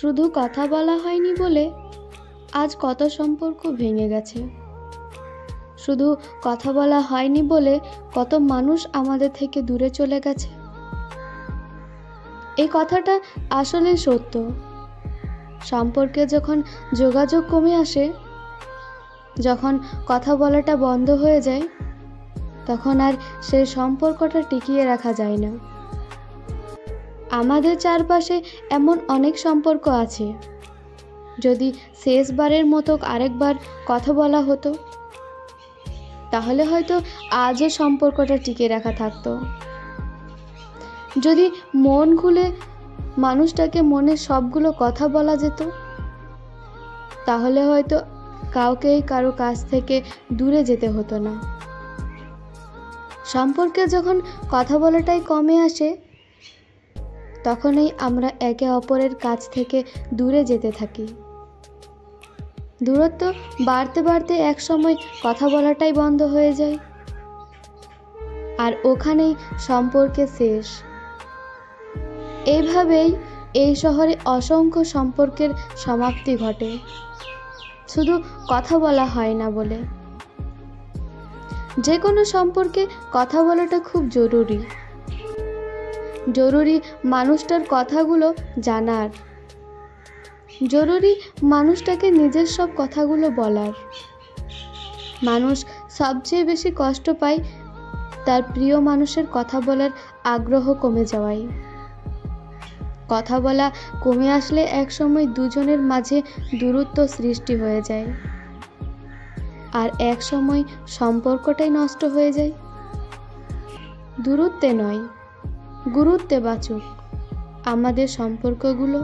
শুধু কথা বলা হয়নি বলে আজ কত সম্পর্ক ভেঙে গেছে। শুধু কথা বলা হয়নি বলে কত মানুষ আমাদের থেকে দূরে চলে গেছে। এই কথাটা আসলে সত্য। সম্পর্কে যখন যোগাযোগ কমে আসে, যখন কথা বলাটা বন্ধ হয়ে যায়, তখন আর সেই সম্পর্কটা টিকিয়ে রাখা যায় না। আমাদের চারপাশে এমন অনেক সম্পর্ক আছে, যদি শেষবারের মতো আরেকবার কথা বলা হতো, তাহলে হয়তো আজও সম্পর্কটা টিকে রাখা থাকতো। যদি মন খুলে মানুষটাকে মনের সবগুলো কথা বলা যেত, তাহলে হয়তো কাউকেই কারো কাছ থেকে দূরে যেতে হতো না। সম্পর্কে যখন কথা বলাটাই কমে আসে, তখনই আমরা একে অপরের কাছ থেকে দূরে যেতে থাকি। দূরত্ব বাড়তে বাড়তে এক সময় কথা বলাটাই বন্ধ হয়ে যায়, আর ওখানেই সম্পর্কে শেষ। এইভাবেই এই শহরে অসংখ্য সম্পর্কের সমাপ্তি ঘটে, শুধু কথা বলা হয় না বলে। যে কোনো সম্পর্কে কথা বলাটা খুব জরুরি। জরুরি মানুষটার কথাগুলো জানার, জরুরি মানুষটাকে নিজের সব কথাগুলো বলার। মানুষ সবচেয়ে বেশি কষ্ট পায় তার প্রিয় মানুষের কথা বলার আগ্রহ কমে যাওয়ায়। কথা বলা কমে আসলে একসময় দুজনের মাঝে দূরত্ব সৃষ্টি হয়ে যায়, আর এক সময় সম্পর্কটাই নষ্ট হয়ে যায়। দূরত্বে নয়, গুরুত্বে বাঁচুক আমাদের সম্পর্কগুলো।